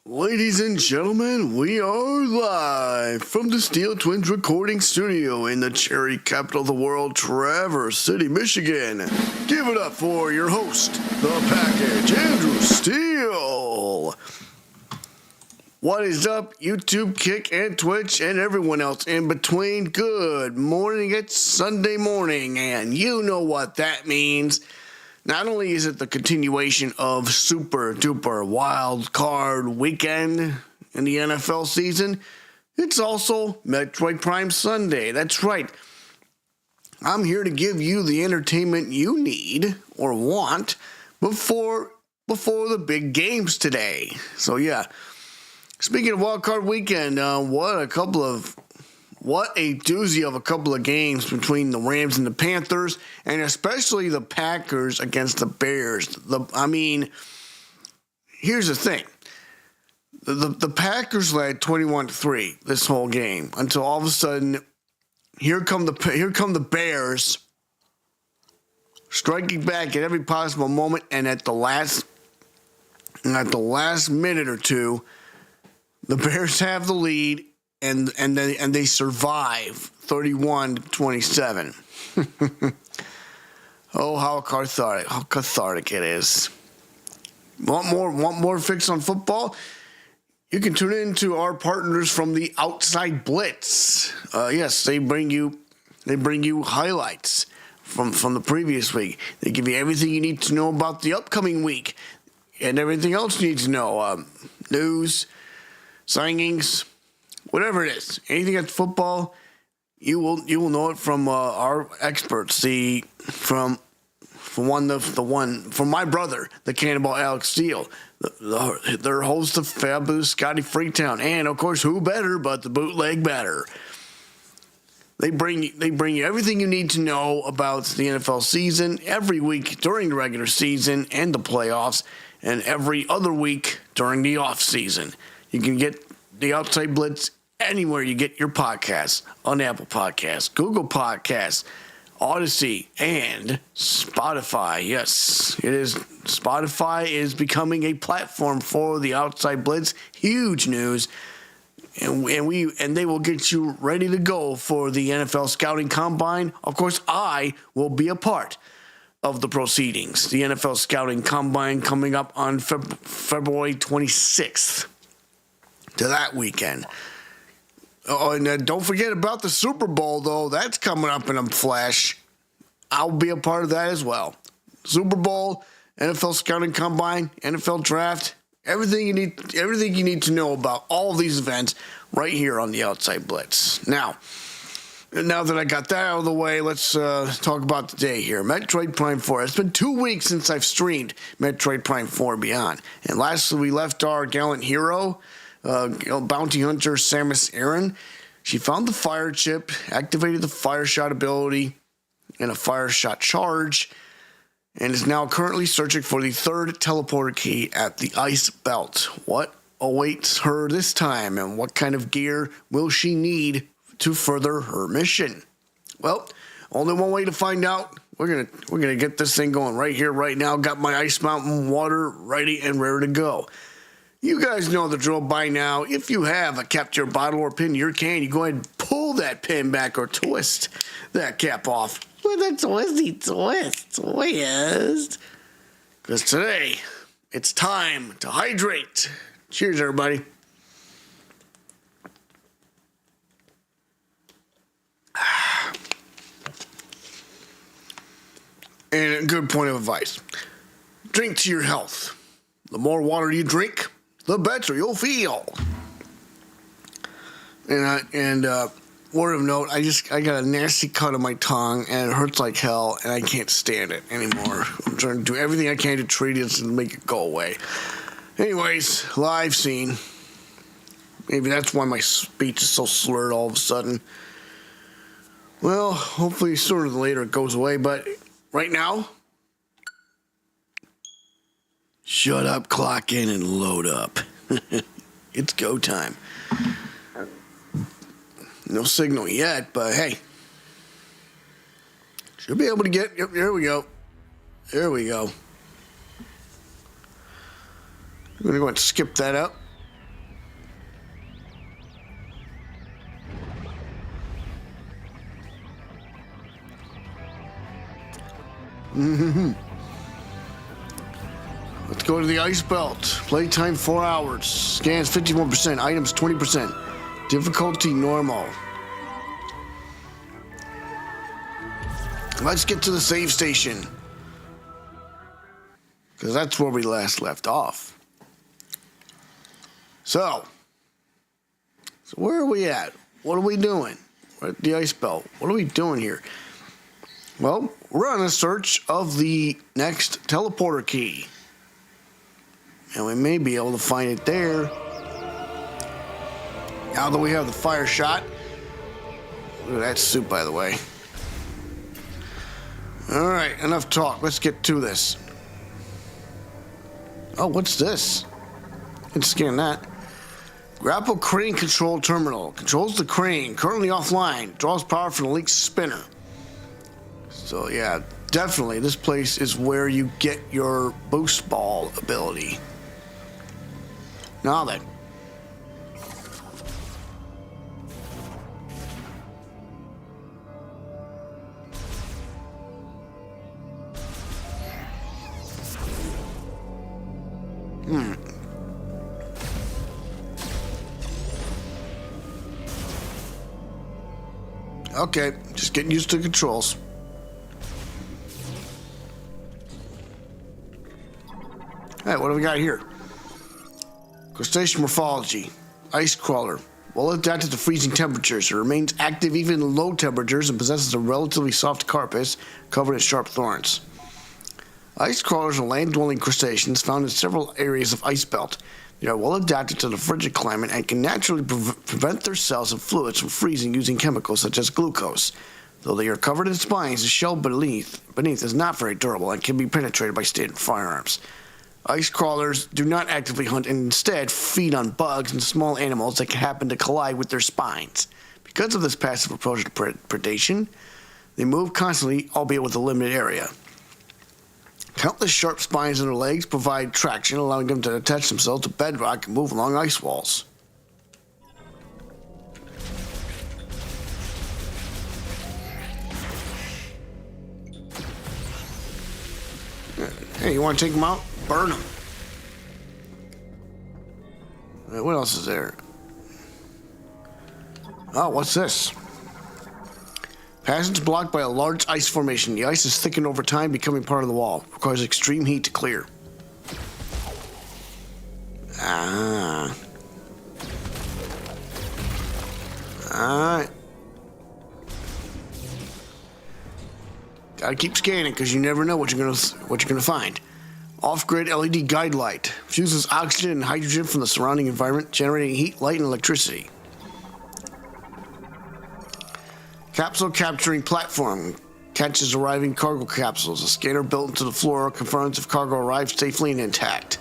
Ladies and gentlemen, we are live from the Steel Twins recording studio in the cherry capital of the world, Traverse City, Michigan. Give it up for your host, the package, Andrew Steele. What is up, YouTube, Kick, and Twitch, and everyone else in between? Good morning, it's Sunday morning, and you know what that means. Not only is it the continuation of Super Duper Wild Card Weekend in the NFL season, it's also Metroid Prime Sunday. That's right. I'm here to give you the entertainment you need or want before the big games today. So yeah, speaking of Wild Card Weekend, what a doozy of a couple of games between the Rams and the Panthers, and especially the Packers against the Bears. Here's the thing. The Packers led 21-3 this whole game until all of a sudden, here come the Bears striking back at every possible moment, and at the last minute or two, the Bears have the lead. And they survive 31-27. Oh, how cathartic it is. Want more fix on football? You can tune in to our partners from the Outside Blitz. Yes, they bring you highlights from the previous week. They give you everything you need to know about the upcoming week and everything else you need to know. News, signings, whatever it is, anything that's football, you will know it from our experts. From my brother, the Cannonball Alex Steele, their host of Fabulous Scotty Freetown, and of course, who better but the bootleg batter. They bring you everything you need to know about the NFL season every week during the regular season and the playoffs, and every other week during the off season. You can get the Outside Blitz anywhere you get your podcasts, on Apple Podcasts, Google Podcasts, Odyssey, and Spotify. Yes, it is. Spotify is becoming a platform for the Outside Blitz. Huge news. And they will get you ready to go for the NFL Scouting Combine. Of course, I will be a part of the proceedings. The NFL Scouting Combine coming up on February 26th to that weekend. Oh, and don't forget about the Super Bowl, though. That's coming up in a flash. I'll be a part of that as well. Super Bowl, NFL Scouting Combine, NFL Draft, everything you need to know about all of these events right here on the Outside Blitz. Now that I got that out of the way, let's talk about today here. Metroid Prime 4. It's been 2 weeks since I've streamed Metroid Prime 4 Beyond. And lastly, we left our gallant hero, bounty hunter Samus Aran. She found the fire chip, activated the fire shot ability and a fire shot charge, and is now currently searching for the third teleporter key at the ice belt. What awaits her this time, and what kind of gear will she need to further her mission? Well, only one way to find out. We're gonna get this thing going right here, right now. Got my Ice Mountain water ready and ready to go. You guys know the drill by now. If you have a cap to your bottle or pin to your can, you go ahead and pull that pin back or twist that cap off with a twisty twist. Because today, it's time to hydrate. Cheers, everybody. And a good point of advice. Drink to your health. The more water you drink, the better you'll feel. And word of note, I got a nasty cut on my tongue, and it hurts like hell, and I can't stand it anymore. I'm trying to do everything I can to treat it and make it go away. Anyways, live scene. Maybe that's why my speech is so slurred all of a sudden. Well, hopefully sooner than later it goes away, but right now, shut up, clock in, and load up. It's go time. No signal yet, but hey. Should be able to get... Yep, here we go. There we go. I'm going to go ahead and skip that up. Let's go to the ice belt. Playtime 4 hours. Scans 51%. Items 20%. Difficulty normal. Let's get to the save station. Because that's where we last left off. So where are we at? What are we doing? We're at the ice belt. What are we doing here? Well, we're on a search of the next teleporter key. And we may be able to find it there. Now that we have the fire shot. Look at that suit, by the way. Alright, enough talk. Let's get to this. Oh, what's this? Let's scan that. Grapple crane control terminal. Controls the crane. Currently offline. Draws power from the leaked spinner. So, yeah, definitely this place is where you get your boost ball ability. Now then. Okay, just getting used to the controls. Hey, what do we got here? Crustacean morphology. Ice crawler. Well adapted to freezing temperatures. It remains active even in low temperatures and possesses a relatively soft carapace covered in sharp thorns. Ice crawlers are land-dwelling crustaceans found in several areas of ice belt. They are well adapted to the frigid climate and can naturally prevent their cells and fluids from freezing using chemicals such as glucose. Though they are covered in spines, the shell beneath is not very durable and can be penetrated by standard firearms. Ice crawlers do not actively hunt and instead feed on bugs and small animals that can happen to collide with their spines. Because of this passive approach to predation, they move constantly, albeit with a limited area. Countless sharp spines in their legs provide traction, allowing them to attach themselves to bedrock and move along ice walls. Hey, you want to take them out? Burn them. What else is there? Oh, what's this? Passage blocked by a large ice formation. The ice is thickened over time, becoming part of the wall. Requires extreme heat to clear. Ah. Alright. Gotta keep scanning because you never know what you're gonna find. Off-grid LED guide light. Fuses oxygen and hydrogen from the surrounding environment, generating heat, light, and electricity. Capsule capturing platform. Catches arriving cargo capsules. A scanner built into the floor confirms if cargo arrives safely and intact.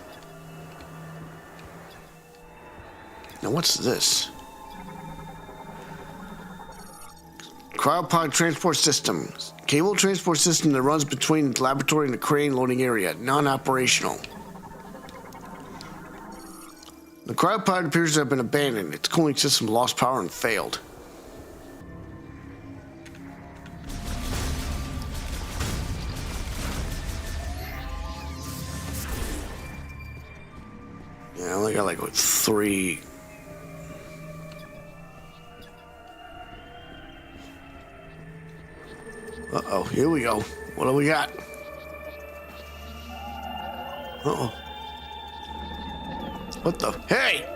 Now what's this? Cryopod transport system. Cable transport system that runs between the laboratory and the crane loading area. Non-operational. The cryopod appears to have been abandoned. Its cooling system lost power and failed. Yeah, I only got like 3. Uh-oh, here we go. What do we got? Uh-oh. What the? Hey!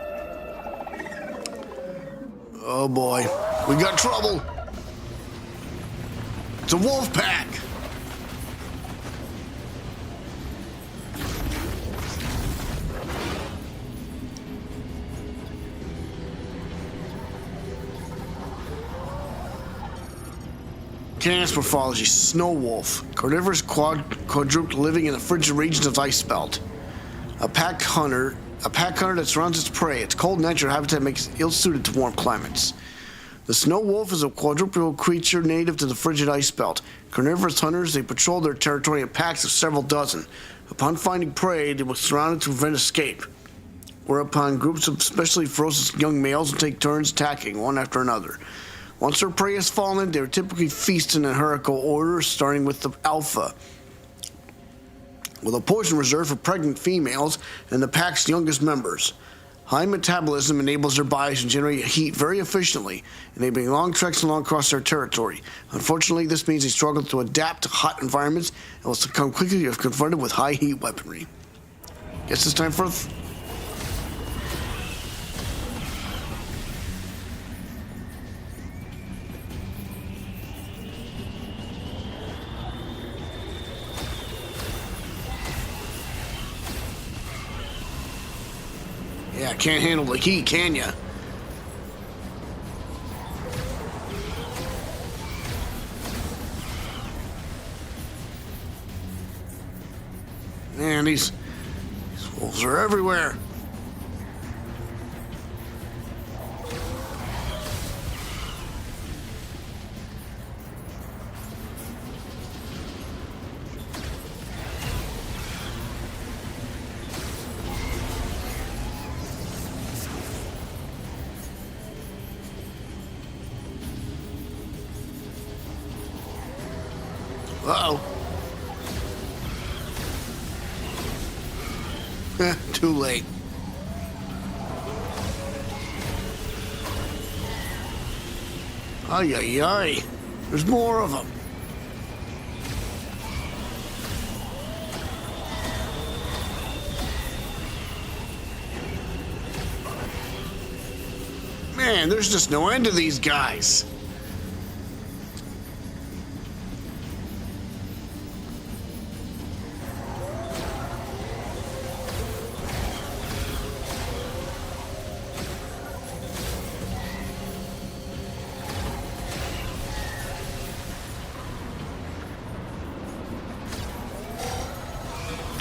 Oh boy, we got trouble. It's a wolf pack. Canis morphology, snow wolf, carnivorous quadruped living in the frigid regions of ice belt. A pack hunter that surrounds its prey. Its cold natural habitat makes it ill-suited to warm climates. The snow wolf is a quadrupedal creature native to the frigid ice belt. Carnivorous hunters, they patrol their territory in packs of several dozen. Upon finding prey, they will surround it to prevent escape. Whereupon groups of especially ferocious young males will take turns attacking one after another. Once their prey has fallen, they are typically feast in a hierarchical order, starting with the alpha. with a portion reserved for pregnant females and the pack's youngest members. High metabolism enables their bodies to generate heat very efficiently, enabling long treks along across their territory. Unfortunately, this means they struggle to adapt to hot environments and will succumb quickly if confronted with high heat weaponry. Guess it's time for Yeah, can't handle the heat, can ya? Man, these wolves are everywhere. Uh-oh. Too late. Ay, ay, ay. There's more of them. Man, there's just no end to these guys.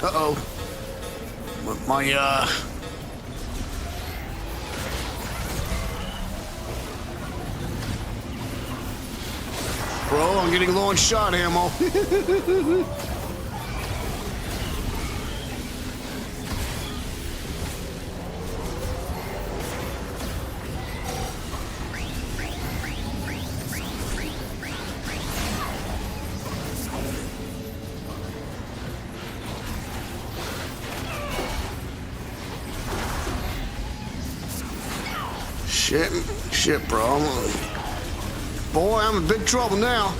Uh-oh. My, Bro, I'm getting low on shot ammo. Shit, bro. Boy, I'm in big trouble now.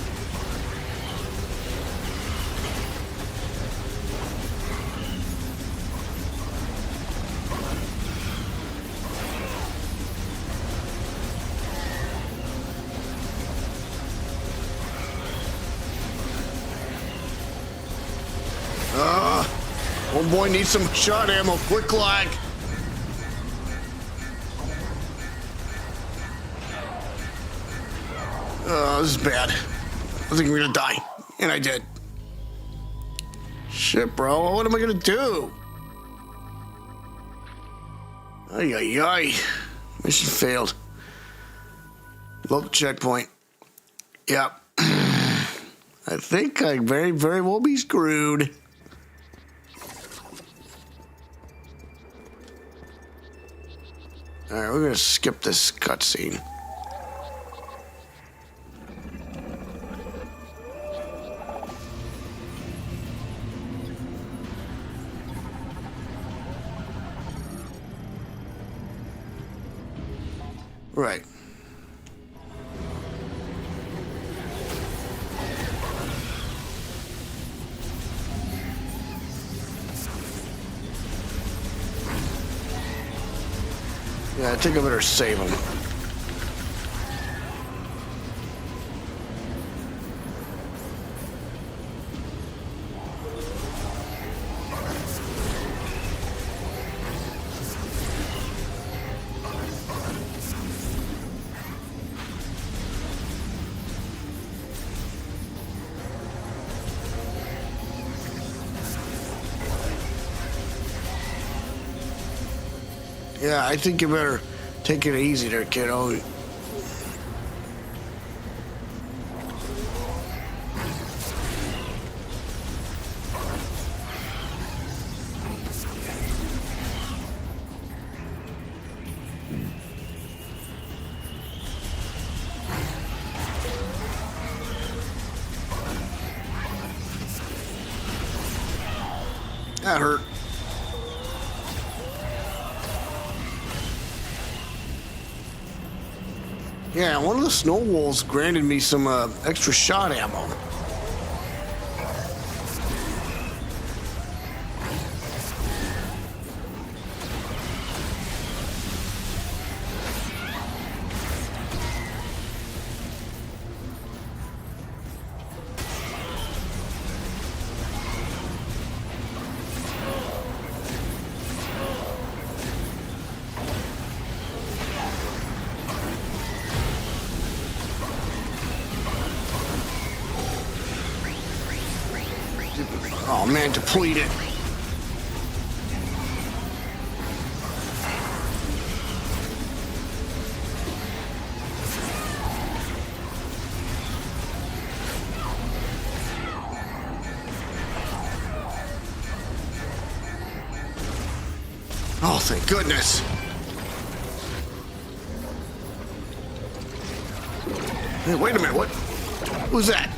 Oh boy, needs some shot ammo, quick like. This is bad. I think I'm gonna die. And I did. Shit, bro. What am I gonna do? Ay, ay, ay. Mission failed. Local checkpoint. Yep. I think I very, very well be screwed. Alright, we're gonna skip this cutscene. Right. Yeah, I think I better save him. Yeah, I think you better take it easy there, kiddo. That hurt. Yeah, one of the snow wolves granted me some extra shot ammo. Oh man, depleted. Oh, thank goodness. Hey, wait a minute, what? Who's that?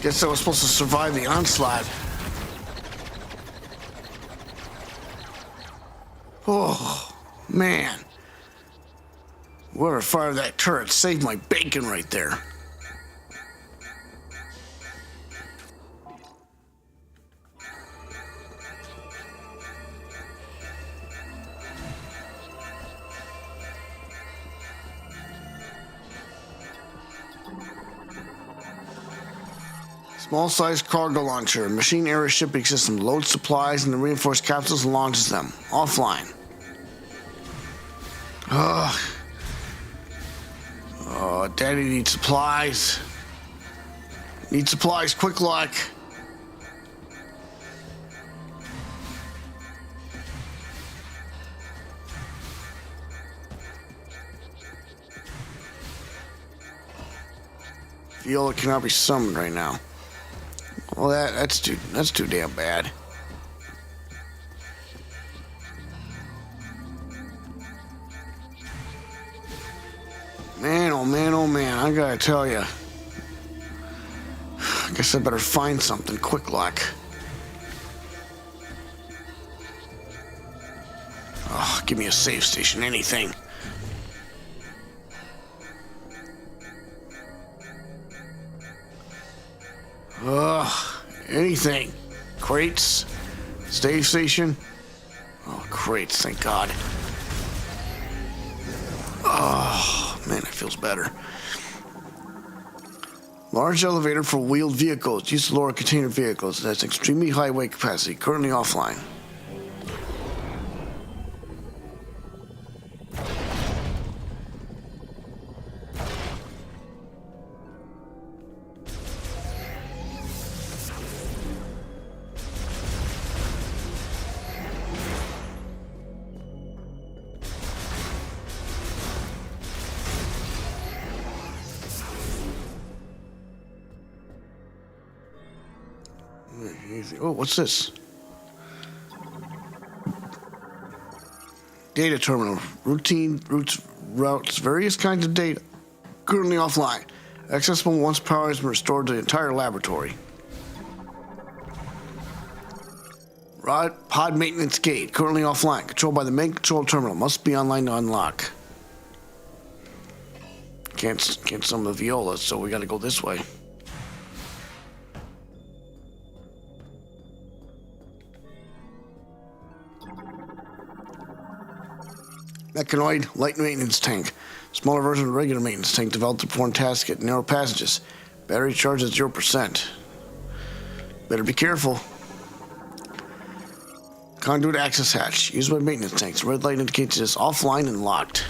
Guess I was supposed to survive the onslaught. Oh, man. Whoever fired that turret saved my bacon right there. Small-sized cargo launcher, machine era shipping system, loads supplies into reinforced capsules and launches them. Offline. Ugh. Oh, Daddy needs supplies. Need supplies, quick luck. Viola cannot be summoned right now. Well, that's too damn bad. Man, oh man, I gotta tell you. I guess I better find something quick luck. Oh, give me a safe station, anything. Ugh, anything. Crates, safe station. Oh, crates, thank God. Oh, man, it feels better. Large elevator for wheeled vehicles, used to lower container vehicles. That's extremely high weight capacity, currently offline. Oh, what's this? Data terminal. Routes various kinds of data. Currently offline. Accessible once power has been restored to the entire laboratory. Pod maintenance gate. Currently offline. Controlled by the main control terminal. Must be online to unlock. Can't summon the Viola, so we gotta go this way. Metroid light maintenance tank. Smaller version of the regular maintenance tank developed to perform tasks at narrow passages. Battery charge at 0%. Better be careful. Conduit access hatch. Used by maintenance tanks. Red light indicates it is offline and locked.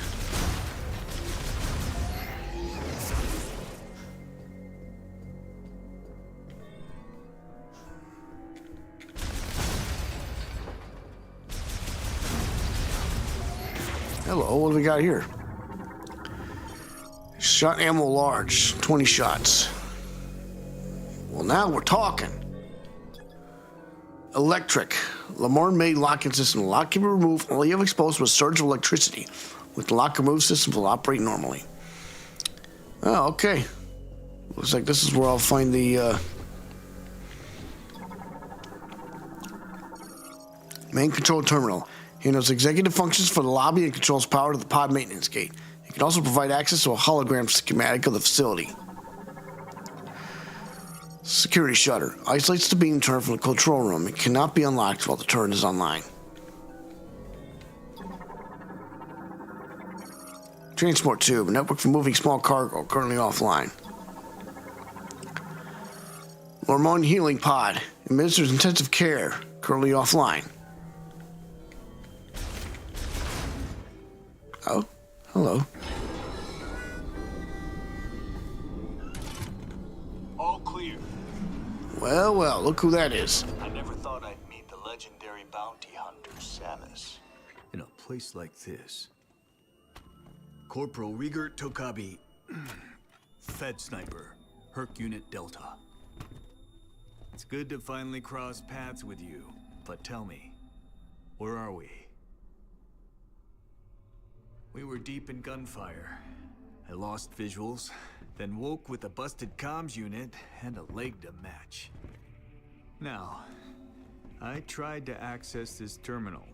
Hello, what do we got here? Shot ammo large, 20 shots. Well, now we're talking. Electric. Lamorne-made locking system. Lock can be removed. All you have exposed to a surge of electricity. With the lock and move system will operate normally. Oh, okay. Looks like this is where I'll find the main control terminal. He handles executive functions for the lobby and controls power to the pod maintenance gate. He can also provide access to a hologram schematic of the facility. Security shutter. Isolates the beam turret from the control room. It cannot be unlocked while the turret is online. Transport tube. Network for moving small cargo. Currently offline. Hormone healing pod. Administers intensive care. Currently offline. Oh, hello. All clear. Well, look who that is. I never thought I'd meet the legendary bounty hunter, Samus. In a place like this. Corporal Rieger Tokabi, Fed Sniper, Herc Unit Delta. It's good to finally cross paths with you, but tell me, where are we? We were deep in gunfire. I lost visuals, then woke with a busted comms unit and a leg to match. Now, I tried to access this terminal,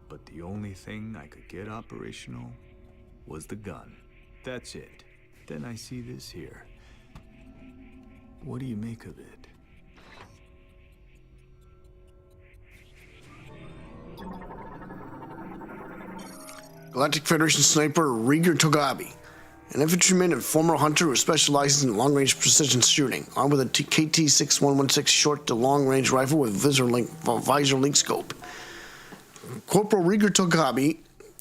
but the only thing I could get operational was the gun. That's it. Then I see this here. What do you make of it? Galactic Federation sniper Rieger Togabi, an infantryman and former hunter who specializes in long-range precision shooting, armed with a KT-6116 short to long-range rifle with visor link scope. Corporal Rieger Togabi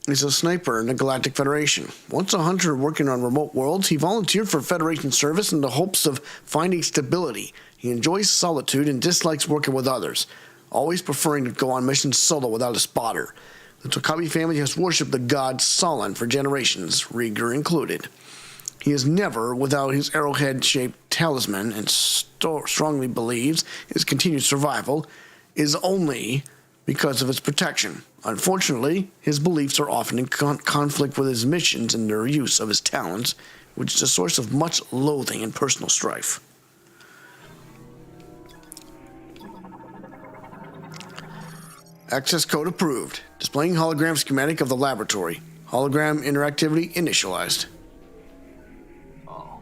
is a sniper in the Galactic Federation. Once a hunter working on remote worlds, he volunteered for Federation service in the hopes of finding stability. He enjoys solitude and dislikes working with others, always preferring to go on missions solo without a spotter. The Tokabi family has worshipped the god Solon for generations, Rieger included. He is never without his arrowhead-shaped talisman and strongly believes his continued survival is only because of its protection. Unfortunately, his beliefs are often in conflict with his missions and their use of his talents, which is a source of much loathing and personal strife. Access code approved. Displaying hologram schematic of the laboratory. Hologram interactivity initialized. Oh,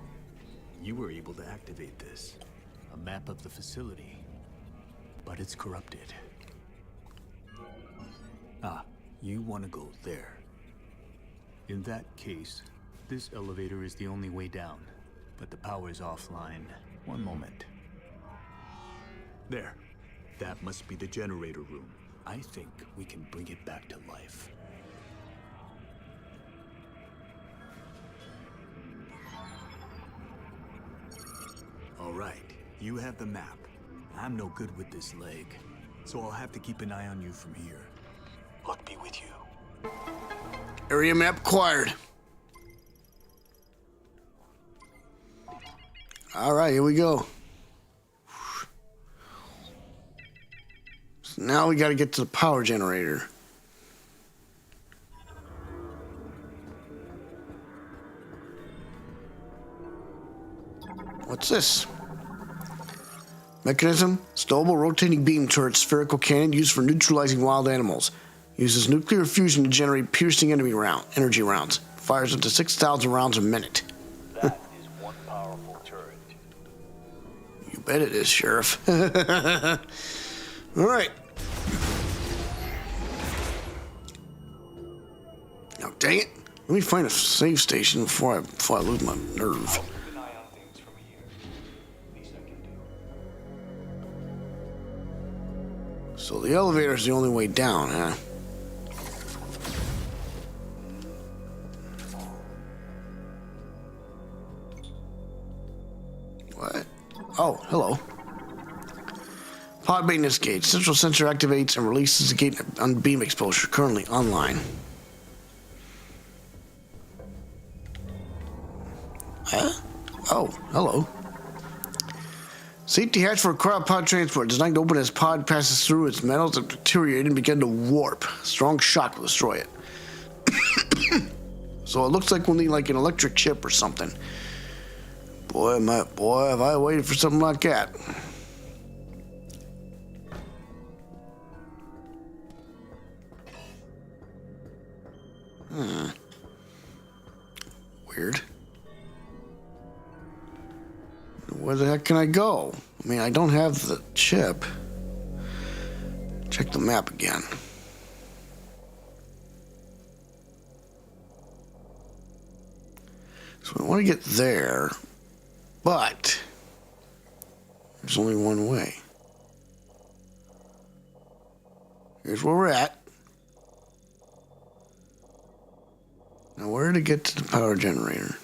you were able to activate this. A map of the facility. But it's corrupted. Ah, you want to go there. In that case, this elevator is the only way down. But the power is offline. One moment. There. That must be the generator room. I think we can bring it back to life. All right, you have the map. I'm no good with this leg, so I'll have to keep an eye on you from here. Luck be with you. Area map acquired. All right, here we go. So now we got to get to the power generator. What's this? Mechanism, stowable rotating beam turret spherical cannon used for neutralizing wild animals. Uses nuclear fusion to generate piercing energy rounds. Fires up to 6,000 rounds a minute. That is one powerful turret. You bet it is, Sheriff. All right. Now, dang it. Let me find a save station before I lose my nerve. I'll keep an eye on things from here. Least I can do. So the elevator's the only way down, huh? What? Oh, hello. Pod maintenance gate. Central sensor activates and releases the gate on beam exposure. Currently online. Huh? Oh, hello. Safety hatch for a cryo pod transport. Designed to open as pod passes through its metals that deteriorate and begin to warp. Strong shock will destroy it. So it looks like we'll need like an electric chip or something. Boy, have I waited for something like that. Weird. Where the heck can I go? I mean, I don't have the chip. Check the map again. So I want to get there, but there's only one way. Here's where we're at. Now, where to get to the power generator?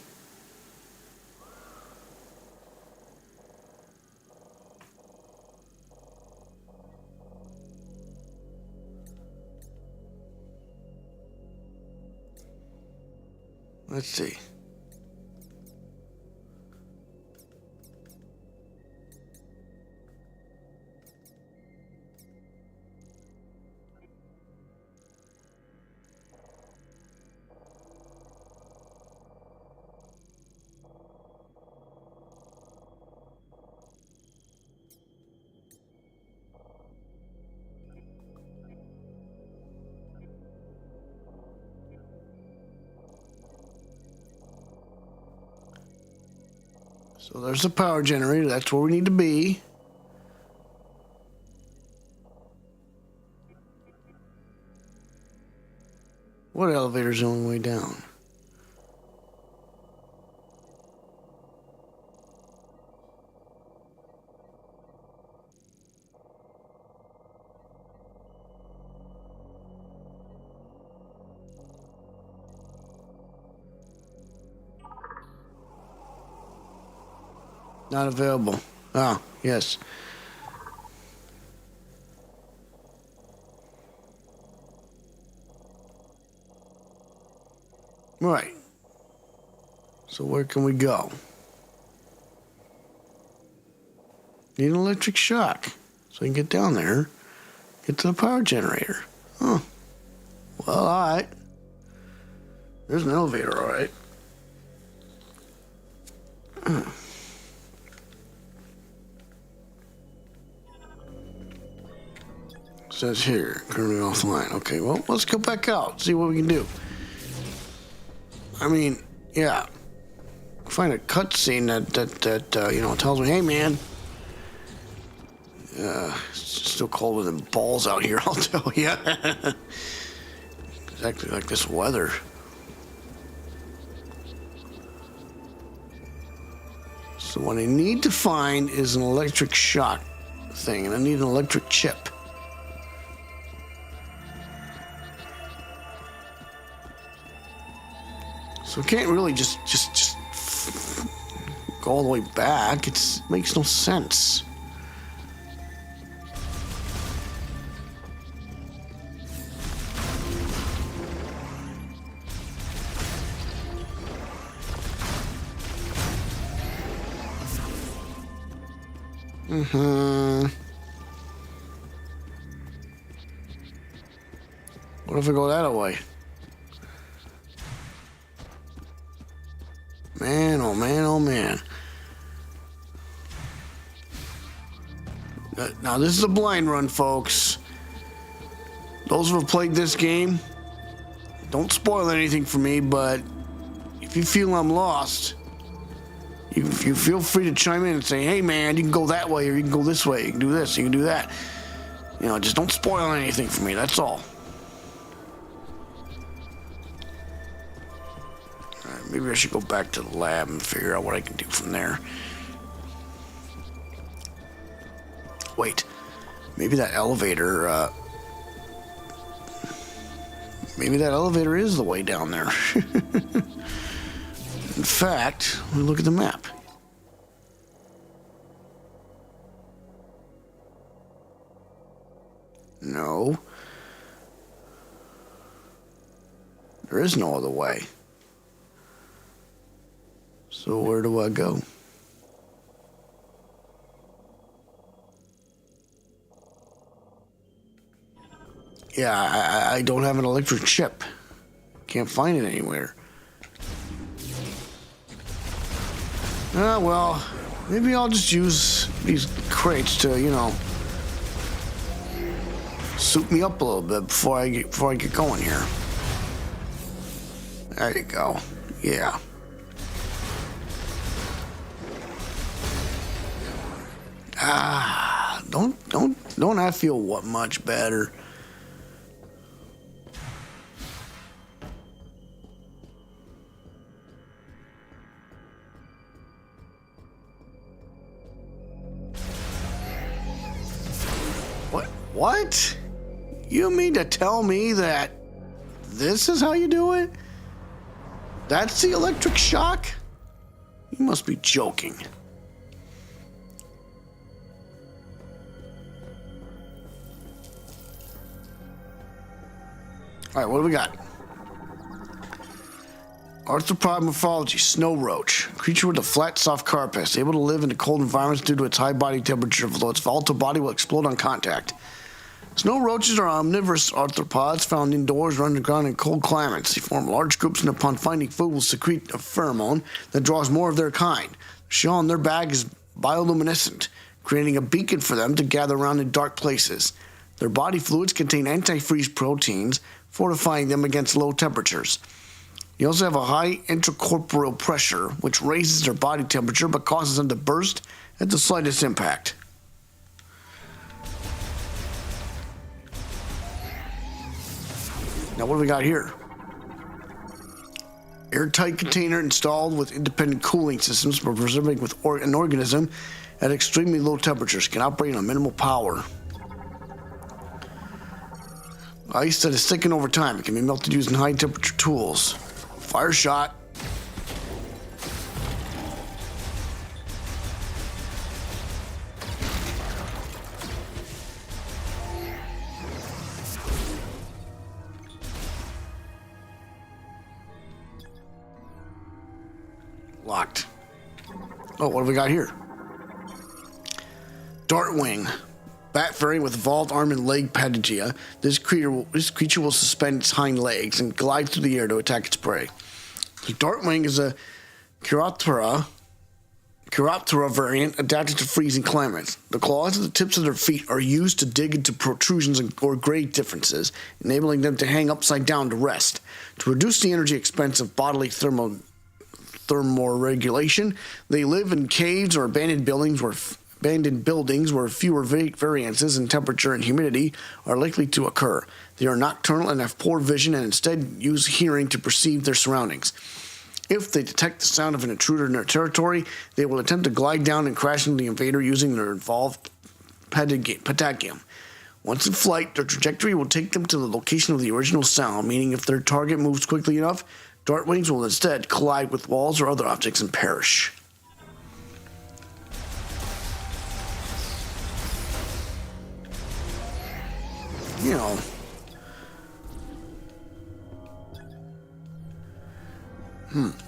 Let's see. So there's the power generator. That's where we need to be. What elevator's the only way down? Not available. Ah, yes. Right. So where can we go? Need an electric shock so I can get down there, get to the power generator. Oh. Well, all right. There's an elevator, all right. Says here, currently offline. Okay, well, let's go back out, see what we can do. I mean, yeah. Find a cutscene that you know, tells me, hey, man. It's still colder than balls out here, I'll tell you. Exactly like this weather. So what I need to find is an electric shock thing, and I need an electric chip. So I can't really just go all the way back. It makes no sense. What if I go that way? Man, oh man, oh man. Now this is a blind run, folks. Those who have played this game, don't spoil anything for me, but if you feel I'm lost, you feel free to chime in and say, hey man, you can go that way or you can go this way, you can do this, you can do that. You know, just don't spoil anything for me, that's all. Maybe I should go back to the lab and figure out what I can do from there. Wait, maybe that elevator, maybe that elevator is the way down there. In fact, let me look at the map. No. There is no other way. So where do I go? Yeah, I don't have an electric chip. Can't find it anywhere. Well, maybe I'll just use these crates to, soup me up a little bit before I get going here. There you go. Yeah. Don't I feel what much better? What? You mean to tell me that this is how you do it? That's the electric shock? You must be joking. All right, what do we got? Arthropod morphology, snow roach. Creature with a flat, soft carapace, able to live in cold environments due to its high body temperature, although its volatile body will explode on contact. Snow roaches are omnivorous arthropods found indoors or underground in cold climates. They form large groups and upon finding food will secrete a pheromone that draws more of their kind. The shell on their bag is bioluminescent, creating a beacon for them to gather around in dark places. Their body fluids contain antifreeze proteins, fortifying them against low temperatures. They also have a high intracorporeal pressure, which raises their body temperature but causes them to burst at the slightest impact. Now what do we got here? Airtight container installed with independent cooling systems for preserving an organism at extremely low temperatures. Can operate on minimal power. Ice that is thickened over time. It can be melted using high temperature tools. Fire shot. Locked. Oh, what have we got here? Dartwing. Bat variant with evolved arm and leg patagia. This creature will suspend its hind legs and glide through the air to attack its prey. The Dartwing is a Chiroptera variant adapted to freezing climates. The claws at the tips of their feet are used to dig into protrusions or grade differences, enabling them to hang upside down to rest. To reduce the energy expense of bodily thermoregulation, they live in caves or abandoned buildings where fewer variances in temperature and humidity are likely to occur. They are nocturnal and have poor vision and instead use hearing to perceive their surroundings. If they detect the sound of an intruder in their territory, they will attempt to glide down and crash into the invader using their evolved patagium. Once in flight, their trajectory will take them to the location of the original sound, meaning if their target moves quickly enough, Dartwings will instead collide with walls or other objects and perish.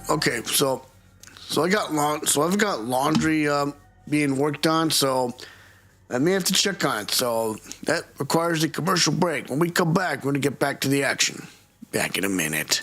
Okay, so I've got laundry being worked on, so I may have to check on it. So that requires a commercial break. When we come back, we're gonna get back to the action. Back in a minute.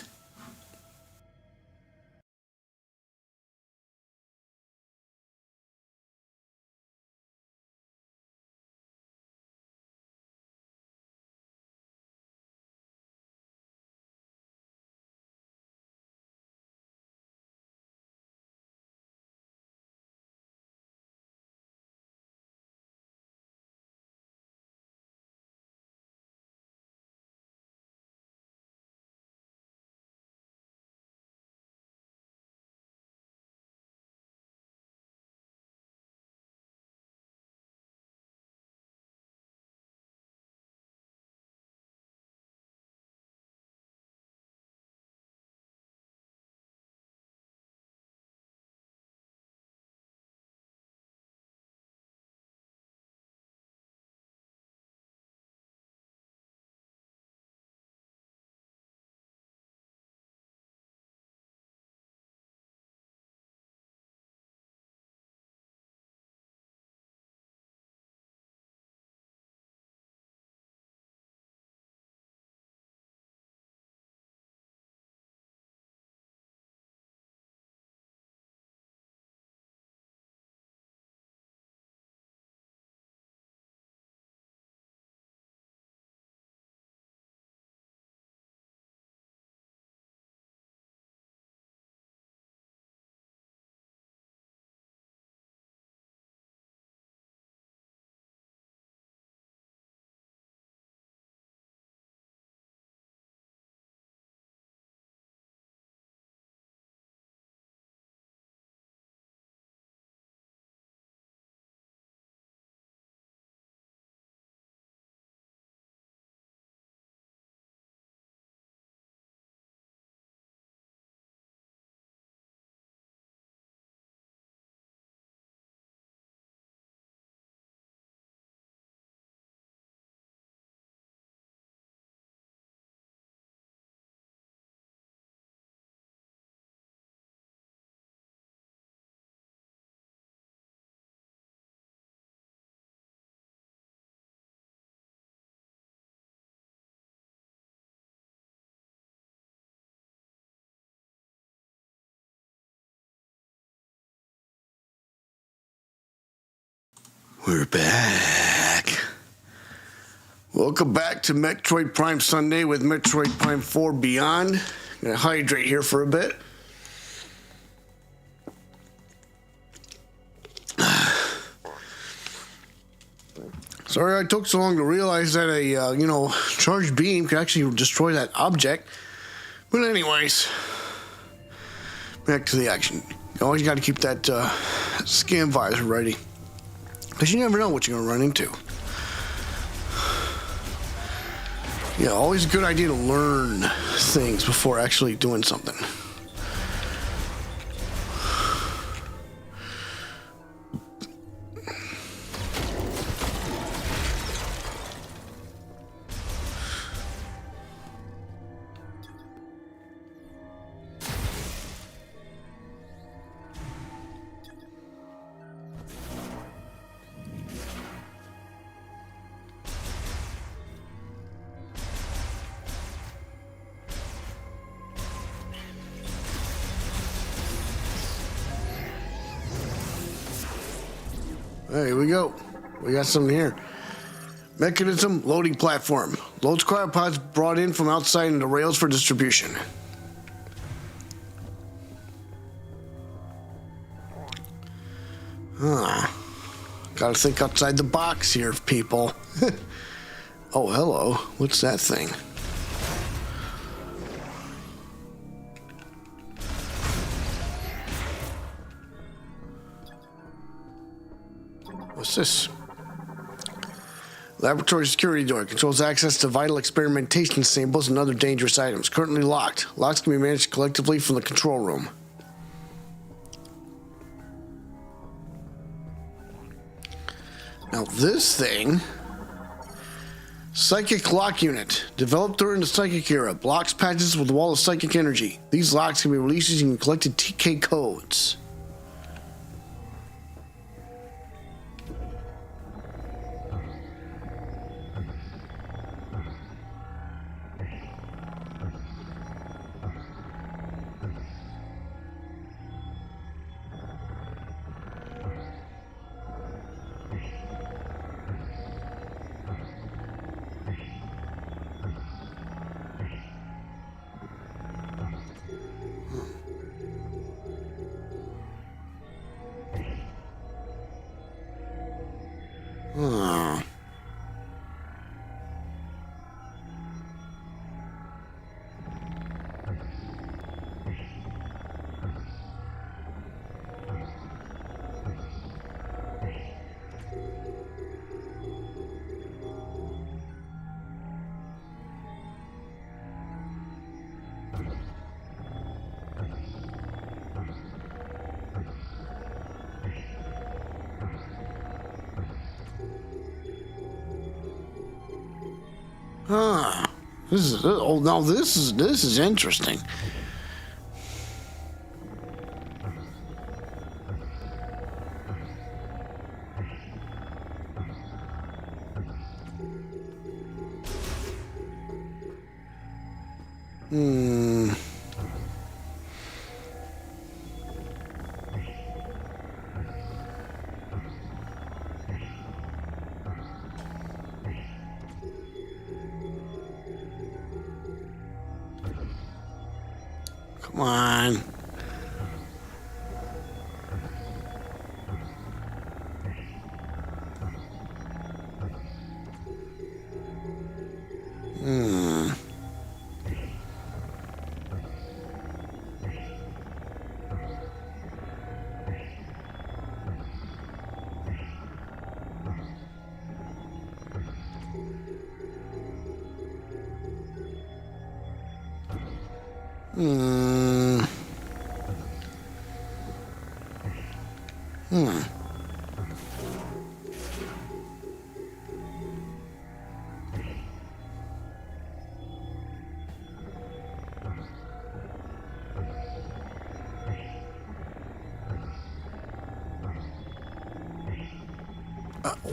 We're back. Welcome back to Metroid Prime Sunday with Metroid Prime 4 Beyond. I'm gonna hydrate here for a bit. Sorry I took so long to realize that a, charged beam could actually destroy that object. But anyways, back to the action. You always got to keep that scan visor ready, because you never know what you're going to run into. Yeah, always a good idea to learn things before actually doing something. There we go. We got something here. Mechanism loading platform. Loads cryopods brought in from outside into rails for distribution. Gotta think outside the box here, people. Oh, hello. What's that thing? What's this? Laboratory security door controls access to vital experimentation samples and other dangerous items. Currently locked. Locks can be managed collectively from the control room. Now this thing, psychic lock unit, developed during the psychic era, blocks patches with a wall of psychic energy. These locks can be released using collected TK codes. This is interesting. Come on.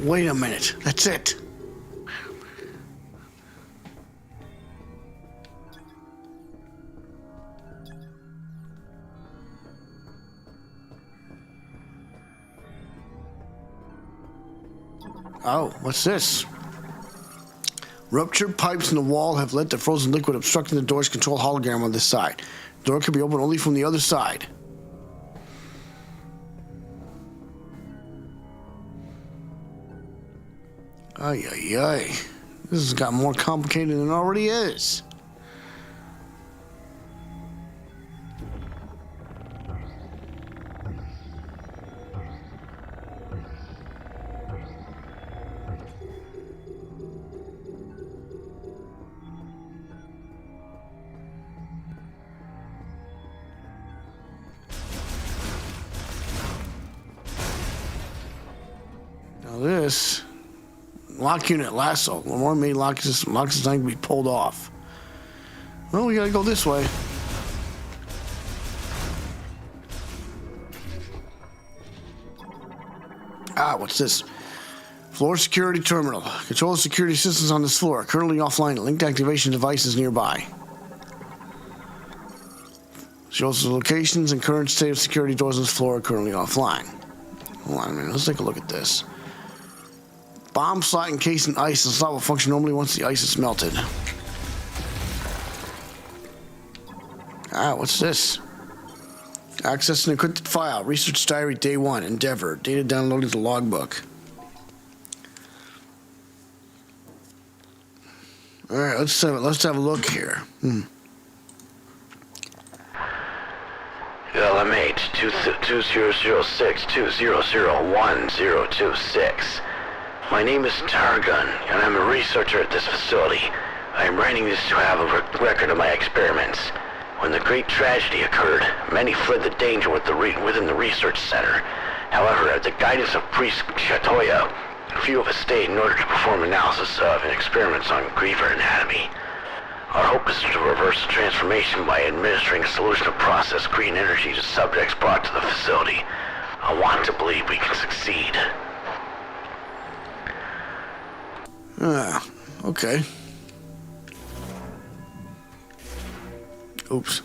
Wait a minute. That's it. Oh, what's this? Ruptured pipes in the wall have let the frozen liquid obstructing the door's control hologram on this side. The door can be opened only from the other side. Ay, ay, ay. This has got more complicated than it already is. Now this lock unit lasso. Lamar made lock system. Lock system can be pulled off. Well, we gotta go this way. Ah, what's this? Floor security terminal. Control the security systems on this floor. Currently offline. Linked activation devices nearby. Shows the locations and current state of security doors on this floor are currently offline. Hold on a minute. Let's take a look at this. Bomb slot encased in ice. The slot will function normally once the ice is melted. Ah, what's this? Access an encrypted file. Research diary day 1. Endeavor. Data downloaded to logbook. All right, let's have a look here. LMH 2006-2001-026. My name is Targun, and I'm a researcher at this facility. I am writing this to have a record of my experiments. When the great tragedy occurred, many fled the danger within the research center. However, at the guidance of Priest Chatoya, few of us stayed in order to perform analysis of and experiments on griever anatomy. Our hope is to reverse the transformation by administering a solution of processed green energy to subjects brought to the facility. I want to believe we can succeed. Okay. Oops.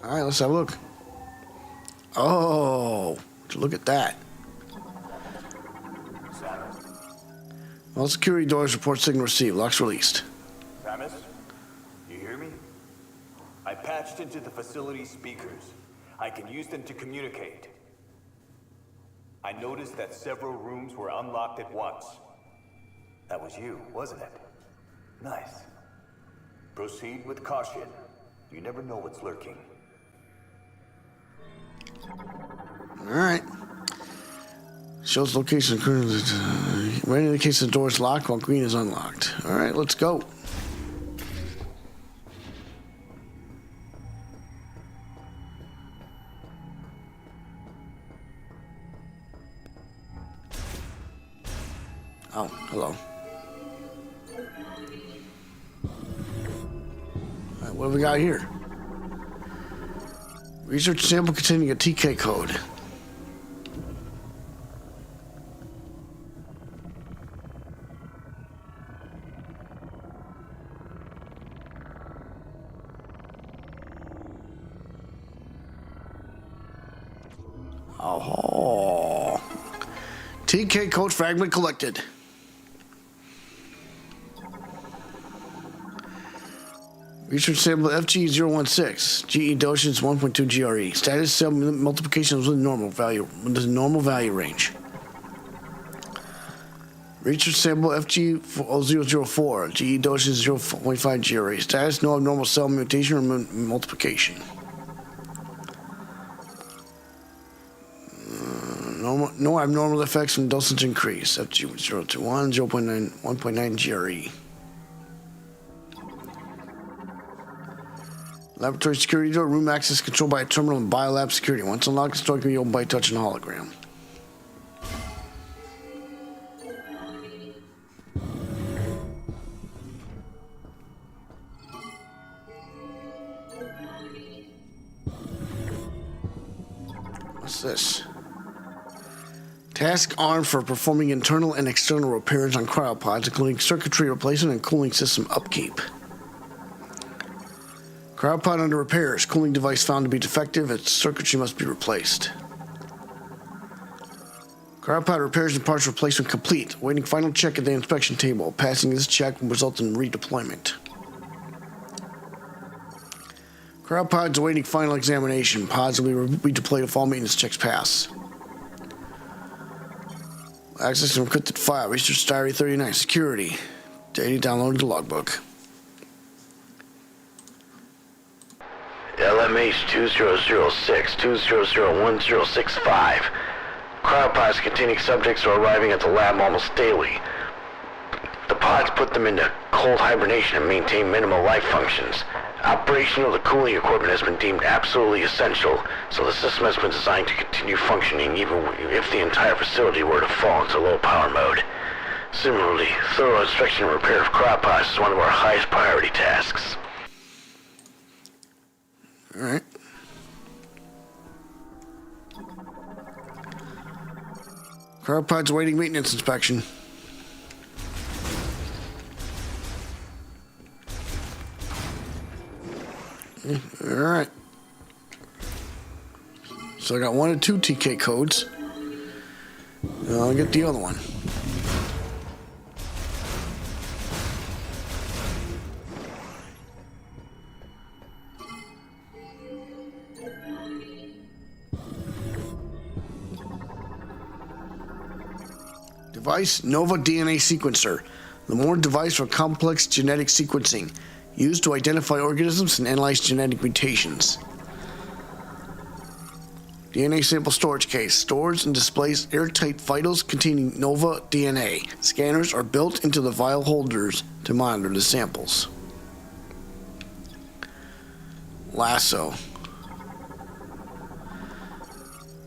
All right, let's have a look. Oh, look at that. Samus? All security doors report signal received. Locks released. Samus? You hear me? I patched into the facility speakers. I can use them to communicate. I noticed that several rooms were unlocked at once. That was you, wasn't it? Nice. Proceed with caution. You never know what's lurking. All right. Shows location. Red indicates the door is locked while green is unlocked. All right, let's go. Oh, hello. All right, what do we got here? Research sample containing a TK code. Oh. TK code fragment collected. Research sample FG016, GE dosage 1.2 GRE. Status cell multiplication within normal value range. Research sample FG004, GE dosage 0.5 GRE. Status no abnormal cell mutation or multiplication. No abnormal effects from dosage increase. FG021, 1.9 GRE. Laboratory security door, room access controlled by a terminal and biolab security. Once unlocked, the door can be opened by touch and hologram. What's this? Task armed for performing internal and external repairs on cryopods, including circuitry replacement and cooling system upkeep. Cryopod under repairs. Cooling device found to be defective. Its circuitry must be replaced. Cryopod repairs and parts replacement complete. Waiting final check at the inspection table. Passing this check will result in redeployment. Cryopods awaiting final examination. Pods will be redeployed if all maintenance checks pass. Access to encrypted file. Research Diary 39. Security. Data downloaded to logbook. LMH 2006-2001-065. Cryopods containing subjects are arriving at the lab almost daily. The pods put them into cold hibernation and maintain minimal life functions. Operation of the cooling equipment has been deemed absolutely essential, so the system has been designed to continue functioning even if the entire facility were to fall into low power mode. Similarly, thorough inspection and repair of cryopods is one of our highest priority tasks. All right. Cryopods awaiting maintenance inspection. All right. So I got 1 and 2 TK codes. Now I'll get the other one. Device Nova DNA Sequencer. The more device for complex genetic sequencing, used to identify organisms and analyze genetic mutations. DNA sample storage case. Stores and displays airtight vitals containing Nova DNA. Scanners are built into the vial holders to monitor the samples. Lasso.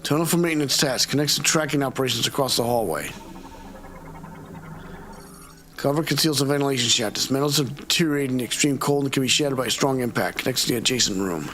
Tunnel for maintenance tasks. Connects to tracking operations across the hallway. Cover conceals a ventilation shaft. Dismantles have deteriorated in extreme cold and can be shattered by a strong impact. Connects to the adjacent room.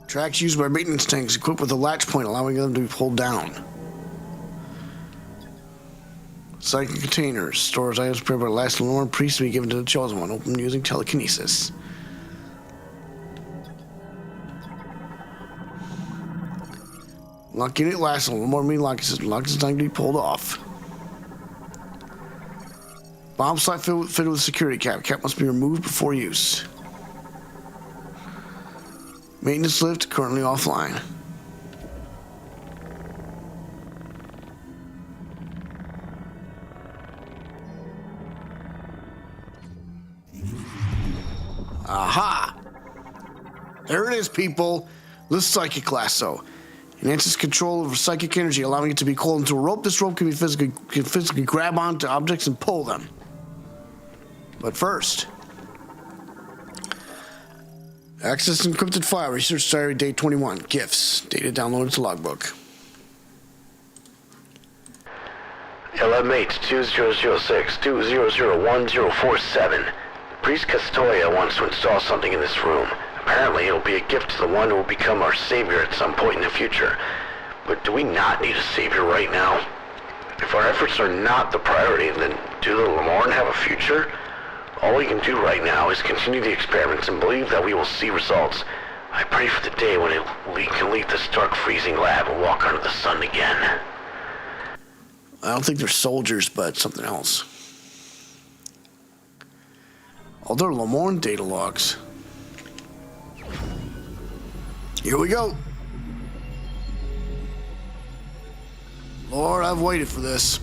Tracks used by maintenance tanks equipped with a latch point allowing them to be pulled down. Psychic containers. Stores items prepared by the last Lenore priest to be given to the chosen one. Open using telekinesis. Lock unit last Lenore main locking system. Lock is time to be pulled off. Bomb slot fitted with security cap. Cap must be removed before use. Maintenance lift currently offline. Aha! There it is, people. The psychic lasso. Enhances control over psychic energy, allowing it to be coiled into a rope. This rope can physically grab onto objects and pull them. But first, access encrypted file. Research Diary Day 21. Gifts. Data downloaded to logbook. LMH 2006-2001-047. Priest Castoya wants to install something in this room. Apparently, it'll be a gift to the one who will become our savior at some point in the future. But do we not need a savior right now? If our efforts are not the priority, then do the Lamorne have a future? All we can do right now is continue the experiments and believe that we will see results. I pray for the day when we can leave this dark, freezing lab and walk under the sun again. I don't think they're soldiers, but something else. Oh, they're Lamorne data logs. Here we go. Lord, I've waited for this.